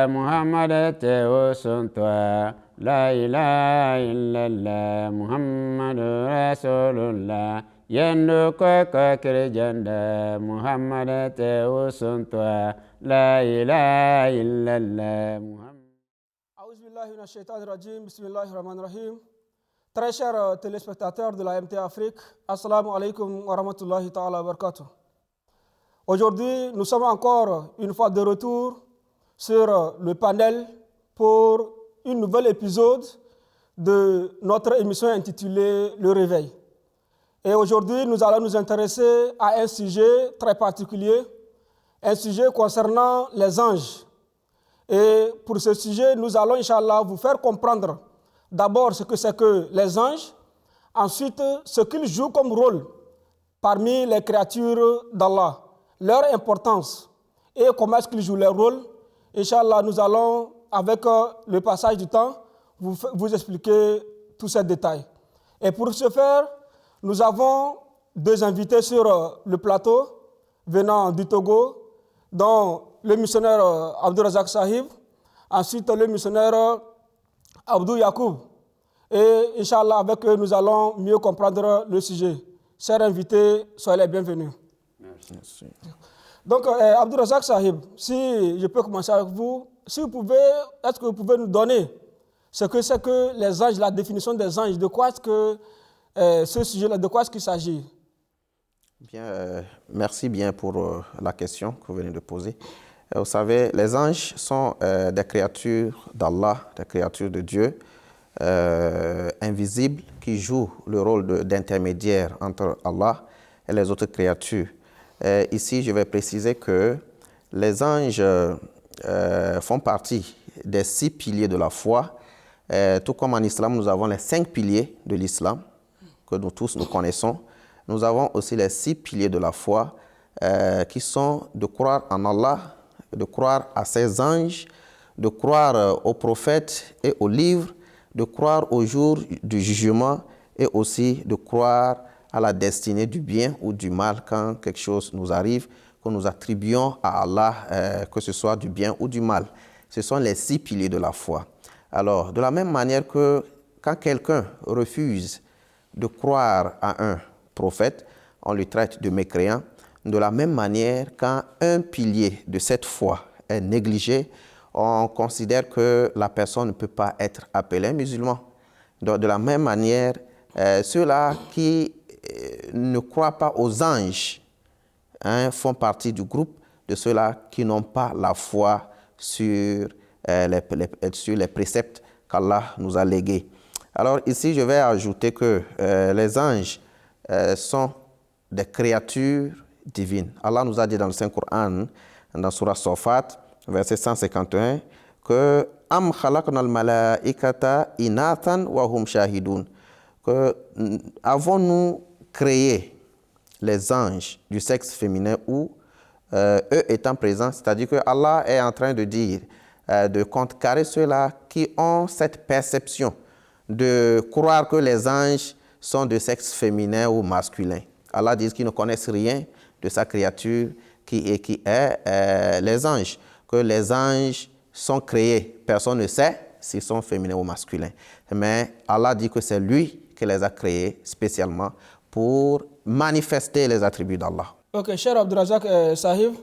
Muhammad te suntoa la ilaha illallah Muhammadu Rasulullah yendo ko kirjanda Muhammad te suntoa la ilaha illallah Muhammad. Aouz billahi minash shaitanir rajim, bismillahir rahmanir rahim. Très chers téléspectateurs de la MT Afrique, assalamu alaikum wa rahmatullahi ta'ala wa barakatuh. Aujourd'hui, nous sommes encore une fois de retour sur le panel pour un nouvel épisode de notre émission intitulée Le Réveil. Et aujourd'hui, nous allons nous intéresser à un sujet très particulier, un sujet concernant les anges. Et pour ce sujet, nous allons, Inch'Allah, vous faire comprendre d'abord ce que c'est que les anges, ensuite ce qu'ils jouent comme rôle parmi les créatures d'Allah, leur importance et comment est-ce qu'ils jouent leur rôle. Inch'Allah, nous allons, avec le passage du temps, vous expliquer tous ces détails. Et pour ce faire, nous avons deux invités sur le plateau, venant du Togo, dont le missionnaire Abdou Razak Sahib, ensuite le missionnaire Abdou Yacoub. Et Inch'Allah, avec eux, nous allons mieux comprendre le sujet. Chers invités, soyez les bienvenus. Merci. Donc, Abdou Razak Sahib, si je peux commencer avec vous, si vous pouvez, est-ce que vous pouvez nous donner ce que c'est que les anges, la définition des anges, de quoi est-ce que ce sujet-là, de quoi est-ce qu'il s'agit? Bien, merci bien pour la question que vous venez de poser. Vous savez, les anges sont des créatures d'Allah, des créatures de Dieu, invisibles, qui jouent le rôle d'intermédiaire entre Allah et les autres créatures. Ici, je vais préciser que les anges font partie des 6 piliers de la foi. Tout comme en islam, nous avons les 5 piliers de l'islam, que nous tous nous connaissons. Nous avons aussi les 6 piliers de la foi, qui sont de croire en Allah, de croire à ses anges, de croire aux prophètes et aux livres, de croire au jour du jugement et aussi de croire à la destinée du bien ou du mal quand quelque chose nous arrive, que nous attribuons à Allah, que ce soit du bien ou du mal. Ce sont les 6 piliers de la foi. Alors, de la même manière que quand quelqu'un refuse de croire à un prophète, on le traite de mécréant. De la même manière, quand un pilier de cette foi est négligé, on considère que la personne ne peut pas être appelée musulman. Donc, de la même manière, ceux-là qui ne croient pas aux anges font partie du groupe de ceux-là qui n'ont pas la foi sur les préceptes qu'Allah nous a légués. Alors ici, je vais ajouter que les anges sont des créatures divines. Allah nous a dit dans le Saint-Coran, dans Surah Safat, verset 151, que « Am khalaqnal malaikata inathan wa hum shahidun » que avons-nous créé les anges du sexe féminin ou eux étant présents, c'est-à-dire que Allah est en train de dire, de contrecarrer ceux-là qui ont cette perception de croire que les anges sont de sexe féminin ou masculin. Allah dit qu'ils ne connaissent rien de sa créature qui est les anges, que les anges sont créés. Personne ne sait s'ils sont féminins ou masculins. Mais Allah dit que c'est lui qui les a créés spécialement pour manifester les attributs d'Allah. Ok, cher Abdou Razak Sahib,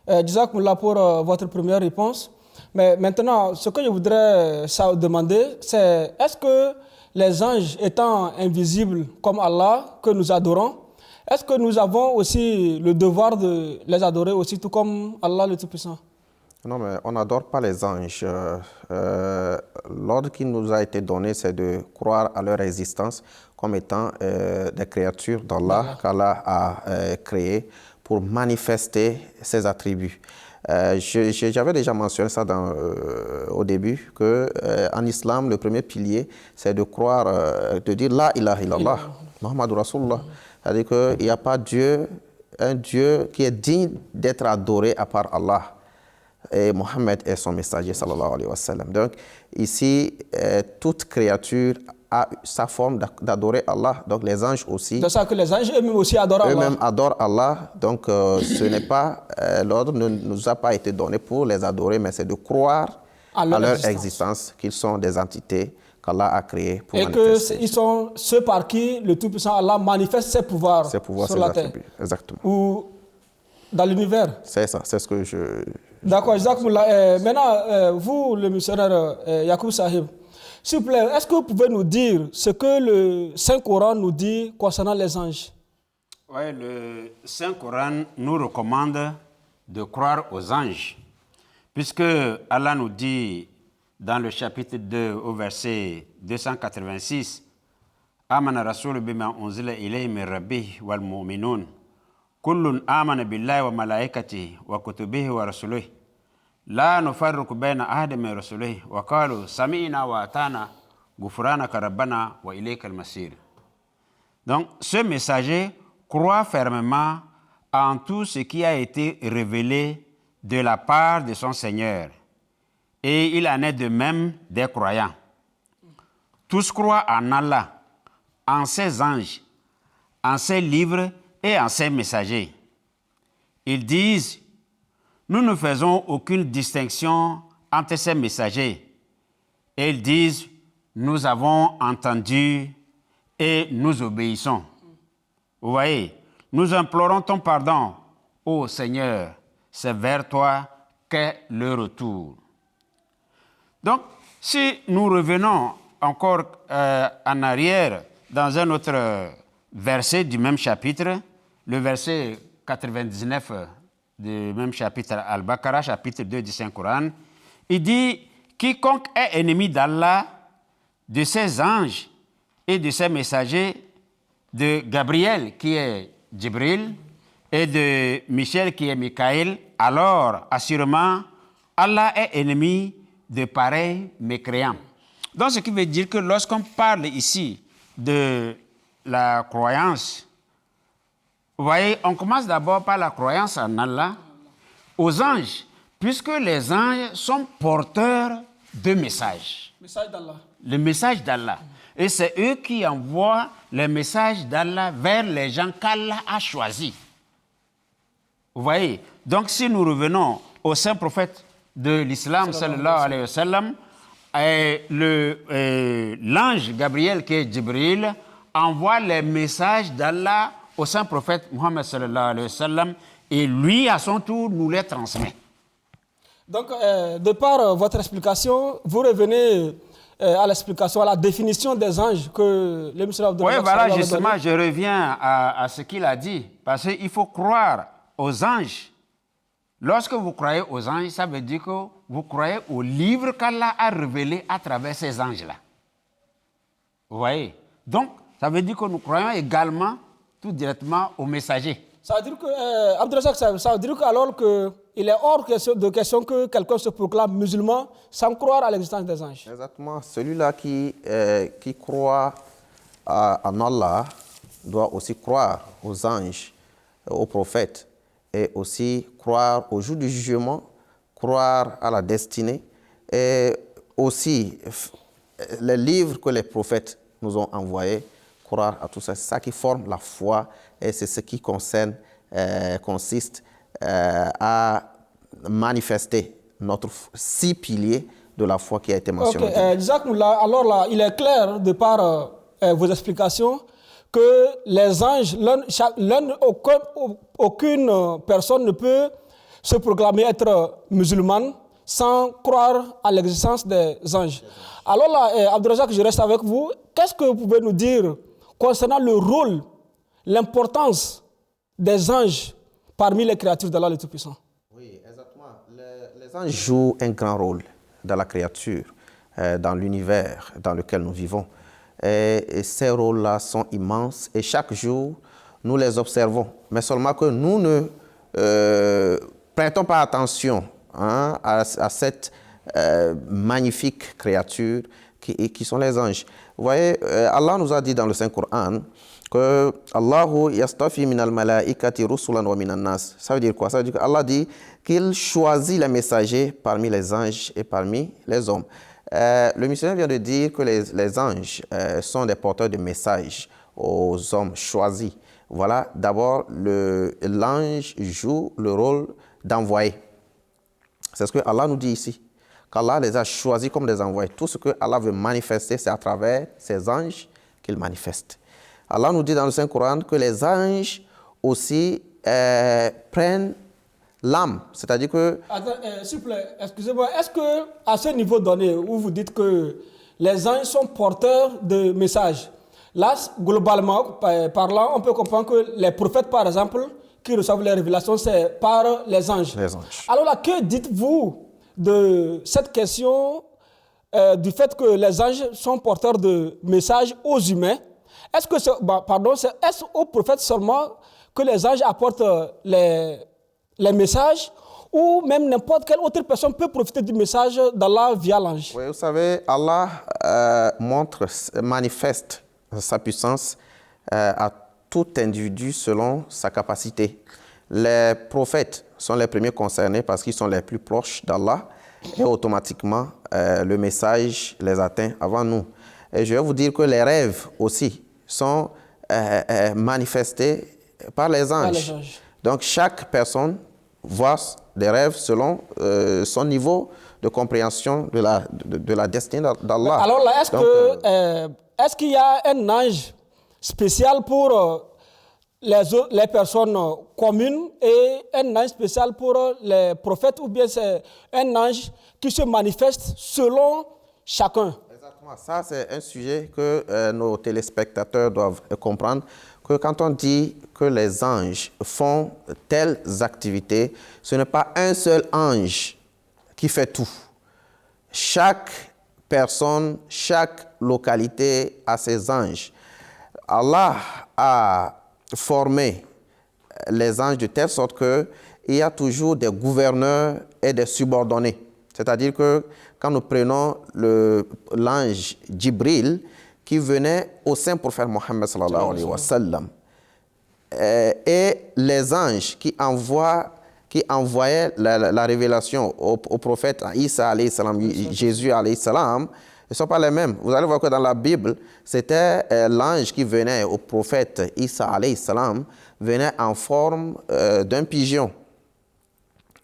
Jazakumullah pour votre première réponse. Mais maintenant, ce que je voudrais demander, c'est est-ce que les anges étant invisibles comme Allah, que nous adorons, est-ce que nous avons aussi le devoir de les adorer aussi, tout comme Allah le Tout-Puissant? Non, mais on n'adore pas les anges. L'ordre qui nous a été donné, c'est de croire à leur existence comme étant des créatures d'Allah qu'Allah a créées pour manifester ses attributs. J'avais déjà mentionné ça au début, qu'en islam, le premier pilier, c'est de croire, de dire La ilaha illallah, Muhammadur Rasulullah. C'est-à-dire qu'il n'y a pas Dieu, un Dieu qui est digne d'être adoré à part Allah. et Mohammed est son messager, sallallahu alayhi wa sallam. Donc, ici, toute créature a sa forme d'adorer Allah. Donc, les anges aussi. C'est ça que les anges eux-mêmes aussi adorent Allah. Eux-mêmes adorent Allah. Donc, ce n'est pas, l'ordre ne nous a pas été donné pour les adorer, mais c'est de croire à leur existence, qu'ils sont des entités qu'Allah a créées pour manifester. Et qu'ils sont ceux par qui le Tout-Puissant Allah manifeste ses pouvoirs sur la terre. Exactement. Ou dans l'univers. C'est ça, c'est ce que je... D'accord, maintenant, vous, le missionnaire Yacoub Sahib, s'il vous plaît, est-ce que vous pouvez nous dire ce que le Saint-Coran nous dit concernant les anges? Oui, le Saint-Coran nous recommande de croire aux anges, puisque Allah nous dit dans le chapitre 2 au verset 286, « Amana Rasul bima unzila ilayhi min rabbih wal mu'minun, kullun amana billahi wa malaikatihi wa kutubihi wa rasulihi. La nufarriqu bayna ahadin min rusulihi wa qalu sami'na wa atana ghufranaka rabbana wa ilayka al-masir. » Donc, ce messager croit fermement en tout ce qui a été révélé de la part de son Seigneur. Et il en est de même des croyants. Tous croient en Allah, en ses anges, en ses livres et en ses messagers. Ils disent: nous ne faisons aucune distinction entre ces messagers. Et ils disent: nous avons entendu et nous obéissons. Vous voyez, nous implorons ton pardon, ô Seigneur, c'est vers toi qu'est le retour. Donc, si nous revenons encore en arrière dans un autre verset du même chapitre, le verset 99 du même chapitre, Al-Baqarah, chapitre 2 du Saint-Coran, il dit: quiconque est ennemi d'Allah, de ses anges et de ses messagers, de Gabriel qui est Djibril et de Michel qui est Michaël, alors assurément Allah est ennemi de pareils mécréants. Donc ce qui veut dire que lorsqu'on parle ici de la croyance, vous voyez, on commence d'abord par la croyance en Allah, aux anges, puisque les anges sont porteurs de messages. Message d'Allah. Le message d'Allah. Et c'est eux qui envoient le message d'Allah vers les gens qu'Allah a choisis. Vous voyez? Donc si nous revenons au saint prophète de l'islam, sallallahu alayhi wa sallam, l'ange Gabriel, qui est Djibril, envoie les messages d'Allah au saint prophète Mohammed sallallahu alayhi wa sallam, et lui, à son tour, nous les transmet. Donc, de par votre explication, vous revenez à l'explication, à la définition des anges que le missionnaire de Oui, voilà, justement, je reviens à ce qu'il a dit, parce qu'il faut croire aux anges. Lorsque vous croyez aux anges, ça veut dire que vous croyez au livre qu'Allah a révélé à travers ces anges-là. Vous voyez? Donc, ça veut dire que nous croyons également tout directement aux messagers. Ça veut dire que, Abdelrazak, ça veut dire alors qu'il est hors de question que quelqu'un se proclame musulman sans croire à l'existence des anges. Exactement. Celui-là qui croit en Allah doit aussi croire aux anges, aux prophètes, et aussi croire au jour du jugement, croire à la destinée, et aussi les livres que les prophètes nous ont envoyés, croire à tout ça. C'est ça qui forme la foi, et c'est ce qui consiste à manifester notre 6 piliers de la foi qui a été mentionné. Alors là, il est clair de par vos explications que les anges, aucune personne ne peut se proclamer être musulmane sans croire à l'existence des anges. Alors là, Abdelrazak, je reste avec vous. Qu'est-ce que vous pouvez nous dire concernant le rôle, l'importance des anges parmi les créatures d'Allah le Tout-Puissant? Oui, exactement. Les anges jouent un grand rôle dans la créature, dans l'univers dans lequel nous vivons. Et ces rôles-là sont immenses et chaque jour, nous les observons. Mais seulement que nous ne prêtons pas attention à cette magnifique créature qui sont les anges. Vous voyez, Allah nous a dit dans le Saint-Coran que Allahu yastafi minal malaikati rusulan wa minan nas. Ça veut dire quoi? Ça veut dire qu'Allah dit qu'il choisit les messagers parmi les anges et parmi les hommes. Le missionnaire vient de dire que les anges sont des porteurs de messages aux hommes choisis. Voilà, d'abord, l'ange joue le rôle d'envoyé. C'est ce que Allah nous dit ici, qu'Allah les a choisis comme des envoyés. Tout ce que Allah veut manifester, c'est à travers ses anges qu'il manifeste. Allah nous dit dans le Saint-Coran que les anges aussi prennent l'âme, c'est-à-dire que... Attends, s'il vous plaît, excusez-moi, est-ce qu'à ce niveau donné où vous dites que les anges sont porteurs de messages, là, globalement parlant, on peut comprendre que les prophètes, par exemple, qui reçoivent les révélations, c'est par les anges. Les anges. Alors là, que dites-vous de cette question du fait que les anges sont porteurs de messages aux humains? Est-ce que est-ce aux prophètes seulement que les anges apportent les messages, ou même n'importe quelle autre personne peut profiter du message d'Allah via l'ange? Oui, vous savez, Allah manifeste sa puissance à tout individu selon sa capacité. Les prophètes sont les premiers concernés parce qu'ils sont les plus proches d'Allah et automatiquement le message les atteint avant nous. Et je vais vous dire que les rêves aussi sont manifestés par les anges. Donc chaque personne voit des rêves selon son niveau de compréhension de la destinée d'Allah. Alors là, est-ce qu'il y a un ange spécial pour les personnes communes et un ange spécial pour les prophètes, ou bien c'est un ange qui se manifeste selon chacun? Exactement. Ça, c'est un sujet que nos téléspectateurs doivent comprendre, que quand on dit que les anges font telles activités, ce n'est pas un seul ange qui fait tout. Chaque personne, chaque localité a ses anges. Allah a formé les anges de telle sorte qu'il y a toujours des gouverneurs et des subordonnés. C'est-à-dire que quand nous prenons l'ange Djibril qui venait au saint prophète Mohammed sallallahu alayhi wa sallam, et les anges qui envoyaient la révélation au prophète Isa alayhi salam, Jésus alayhi salam, ils ne sont pas les mêmes. Vous allez voir que dans la Bible, c'était l'ange qui venait au prophète Isa alayhi salam, venait en forme d'un pigeon.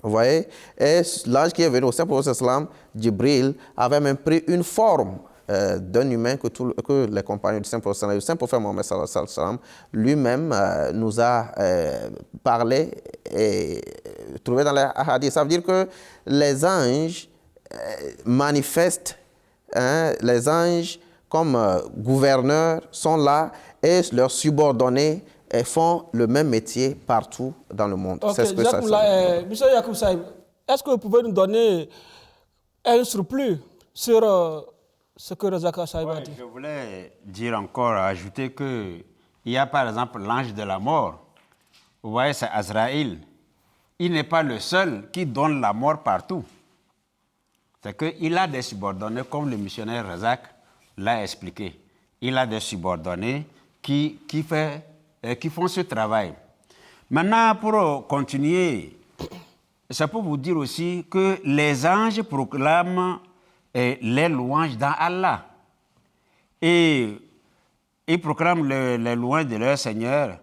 Vous voyez? Et l'ange qui est venu au Saint-Prophète sallam, Djibril, avait même pris une forme d'un humain que les compagnons du Saint-Prophète sallam, le Saint-Prophète Mohammed sallam, lui-même nous a parlé et trouvé dans les hadiths. Ça veut dire que les anges manifestent, les anges comme gouverneurs sont là et leurs subordonnés font le même métier partout dans le monde. Okay, c'est ce que ça signifie. Monsieur Yacoub Saïb, est-ce que vous pouvez nous donner un surplus sur ce que Razaka Saïb a dit? Je voulais dire encore, ajouter qu'il y a par exemple l'ange de la mort. Vous voyez, c'est Azraïl. Il n'est pas le seul qui donne la mort partout. C'est qu'il a des subordonnés, comme le missionnaire Razak l'a expliqué. Il a des subordonnés qui font ce travail. Maintenant, pour continuer, c'est pour vous dire aussi que les anges proclament les louanges dans Allah. Et ils proclament les louanges de leur Seigneur.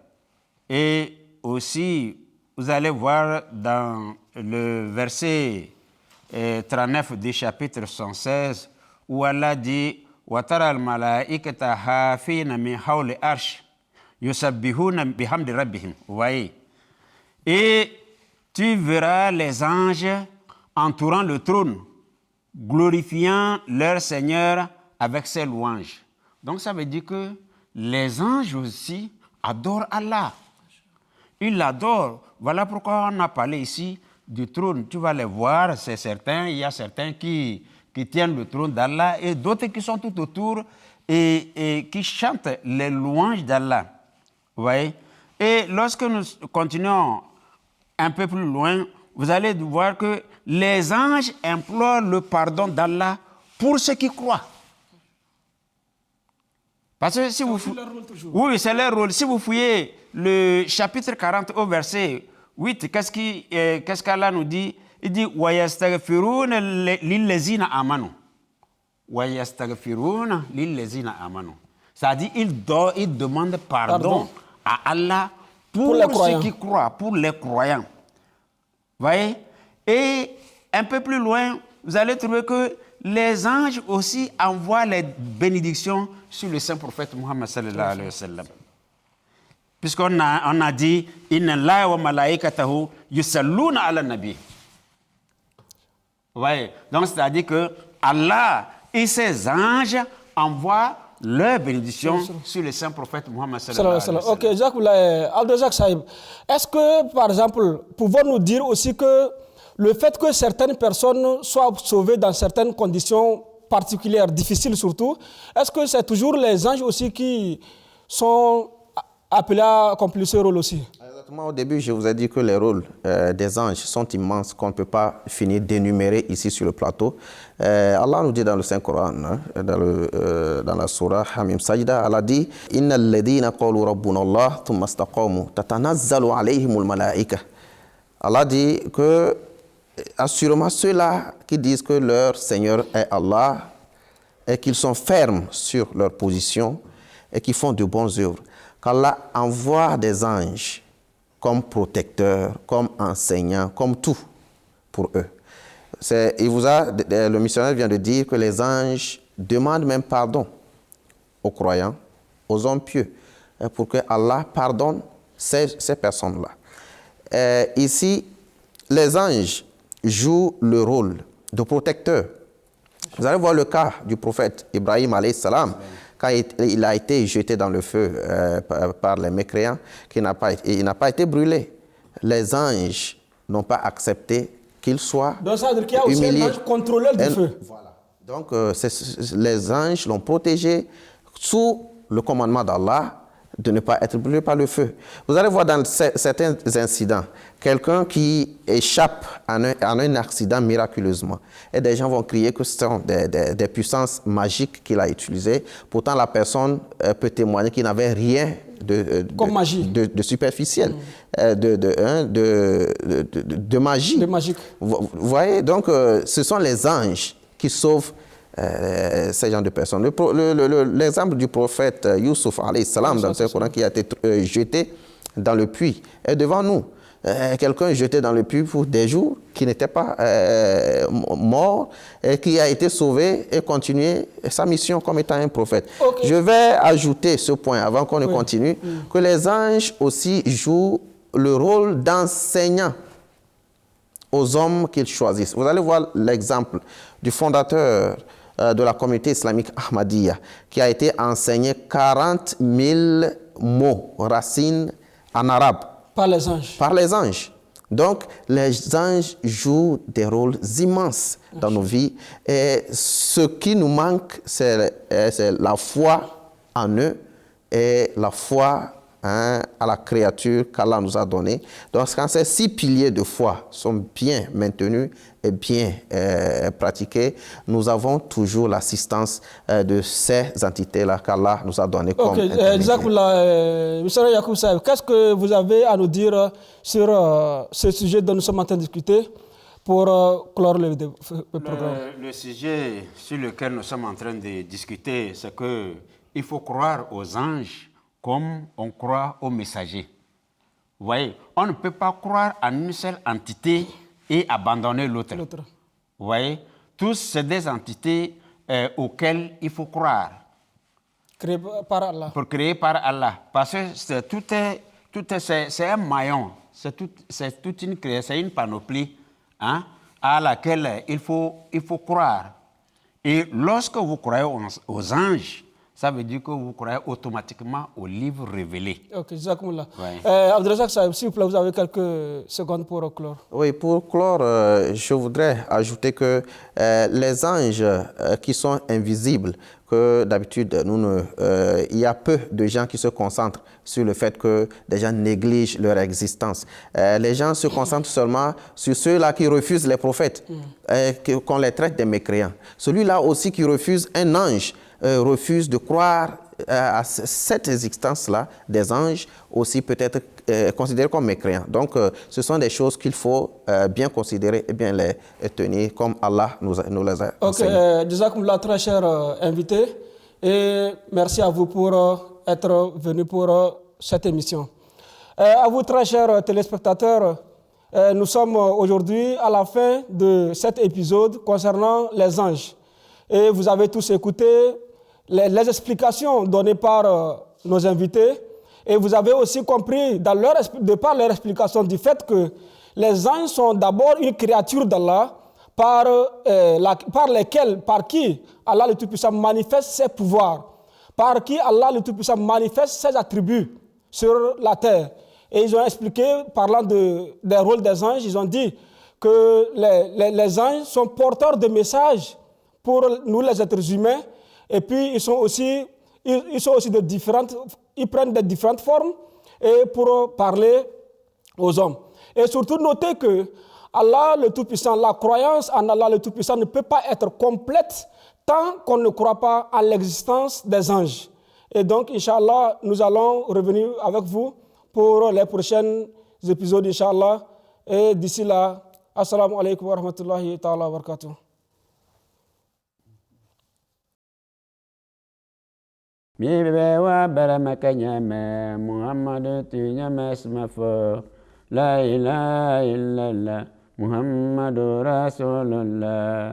Et aussi, vous allez voir dans le verset 39 du chapitre 116, où Allah dit « Watara al-malaikata hafina min hawli arsh » Yusabbihuna bihamdi rabbihim. Vous voyez? Et tu verras les anges entourant le trône, glorifiant leur Seigneur avec ses louanges. Donc ça veut dire que les anges aussi adorent Allah. Ils l'adorent. Voilà pourquoi on a parlé ici du trône. Tu vas les voir, c'est certain. Il y a certains qui tiennent le trône d'Allah et d'autres qui sont tout autour et qui chantent les louanges d'Allah. Vous voyez? Et lorsque nous continuons un peu plus loin, vous allez voir que les anges implorent le pardon d'Allah pour ceux qui croient. Parce que si vous oui, c'est leur rôle. Si vous fouillez le chapitre 40 au verset 8, qu'est-ce qu'Allah nous dit? Il dit wa yastaghfiruna lillazina amanu. Wa yastaghfiruna lillazina amanu. C'est-à-dire il demande pardon à Allah pour ceux qui croient, pour les croyants. Voyez? Et un peu plus loin, vous allez trouver que les anges aussi envoient les bénédictions sur le saint prophète Muhammad sallallahu alayhi wa sallam. Puisqu'on a dit inna Allaha wa malaikatahu yusalluna ala nabi. Vous voyez? Donc c'est-à-dire que Allah et ses anges envoient leur bénédiction sur le saint prophète Muhammad sallallahu alayhi wa sallam. Ok, Jacques Abdelrazak Saïb, est-ce que, par exemple, pouvons-nous dire aussi que le fait que certaines personnes soient sauvées dans certaines conditions particulières, difficiles surtout, est-ce que c'est toujours les anges aussi qui sont appelés à accomplir ce rôle aussi? Exactement, au début, je vous ai dit que les rôles des anges sont immenses, qu'on ne peut pas finir d'énumérer ici sur le plateau. Allah nous dit dans le Saint-Coran, dans la Surah Hamim Sajda, Allah dit « Inna alladhina qalu rabbuna Allah thumma istaqamu tatanazzalu alayhimul malaika » Allah dit que assurément ceux-là qui disent que leur Seigneur est Allah et qu'ils sont fermes sur leur position et qui font de bonnes œuvres, qu'Allah envoie des anges comme protecteurs, comme enseignants, comme tout pour eux. Le missionnaire vient de dire que les anges demandent même pardon aux croyants, aux hommes pieux, pour que Allah pardonne ces personnes-là. Ici, les anges jouent le rôle de protecteur. Vous allez voir le cas du prophète Ibrahim alayhi salam, quand il a été jeté dans le feu par les mécréants, il n'a pas été brûlé. Les anges n'ont pas accepté qu'il soit humilié. Donc ça veut dire qu'il y a aussi un ange contrôleur du feu. Voilà. Donc les anges l'ont protégé sous le commandement d'Allah de ne pas être brûlé par le feu. Vous allez voir dans certains incidents, quelqu'un qui échappe à un accident miraculeusement. Et des gens vont crier que ce sont des puissances magiques qu'il a utilisées. Pourtant, la personne peut témoigner qu'il n'avait rien de superficiel, de magie. De magique. Vous voyez, donc ce sont les anges qui sauvent ces genres de personnes. L'exemple du prophète Youssouf alayhi salam dans le Coran qui a été jeté dans le puits est devant nous. Quelqu'un jeté dans le puits pour des jours qui n'était pas mort et qui a été sauvé et continué sa mission comme étant un prophète. Okay. Je vais ajouter ce point avant qu'on ne continue, que les anges aussi jouent le rôle d'enseignants aux hommes qu'ils choisissent. Vous allez voir l'exemple du fondateur de la communauté islamique Ahmadiyya, qui a été enseigné 40 000 mots, racines en arabe. Par les anges. Par les anges. Donc, les anges jouent des rôles immenses dans nos vies. Et ce qui nous manque, c'est la foi en eux et la foi à la créature qu'Allah nous a donnée. Donc, quand ces 6 piliers de foi sont bien maintenus et bien pratiqués, nous avons toujours l'assistance de ces entités-là qu'Allah nous a données comme intermédiaires. Monsieur Yacoub Saïb, qu'est-ce que vous avez à nous dire sur ce sujet dont nous sommes en train de discuter pour clore le programme? Le sujet sur lequel nous sommes en train de discuter, c'est qu'il faut croire aux anges comme on croit aux messagers. Vous voyez, on ne peut pas croire en une seule entité et abandonner l'autre. Vous voyez, tous, c'est des entités auxquelles il faut croire. Créées par Allah. Pour créer par Allah. Parce que c'est un maillon, c'est toute une création, c'est une panoplie à laquelle il faut croire. Et lorsque vous croyez aux anges, ça veut dire que vous croyez automatiquement au livre révélé. Ok, Jazakumullah. Abdelrazak Saïb, s'il vous plaît, vous avez quelques secondes pour clore. Oui, pour clore, je voudrais ajouter que les anges qui sont invisibles, que d'habitude, il y a peu de gens qui se concentrent sur le fait que des gens négligent leur existence. Les gens se concentrent seulement sur ceux-là qui refusent les prophètes, qu'on les traite des mécréants. Celui-là aussi qui refuse un ange, refuse de croire cette existence-là des anges aussi peut être considérée comme mécréants. Donc, ce sont des choses qu'il faut bien considérer et bien les tenir comme Allah nous les a enseignées. Ok, Jazakumullah, très cher invité, et merci à vous pour être venu pour cette émission. À vous, très chers téléspectateurs, nous sommes aujourd'hui à la fin de cet épisode concernant les anges. Et vous avez tous écouté les explications données par nos invités. Et vous avez aussi compris, de par leur explication, du fait que les anges sont d'abord une créature d'Allah par qui Allah le Tout-Puissant manifeste ses pouvoirs, par qui Allah le Tout-Puissant manifeste ses attributs sur la terre. Et ils ont expliqué, parlant des rôles des anges, ils ont dit que les anges sont porteurs de messages pour nous les êtres humains, et puis ils prennent de différentes formes et pour parler aux hommes. Et surtout notez que Allah le Tout-Puissant, la croyance en Allah le Tout-Puissant ne peut pas être complète tant qu'on ne croit pas à l'existence des anges. Et donc, Inch'Allah, nous allons revenir avec vous pour les prochains épisodes, Inch'Allah. Et d'ici là, assalamu alaikum wa rahmatullahi ta'ala wa barakatuh. Bibe wa baramaka nyame Muhammadu tu nyame smafo La ilaha illallah Muhammadu Rasulullah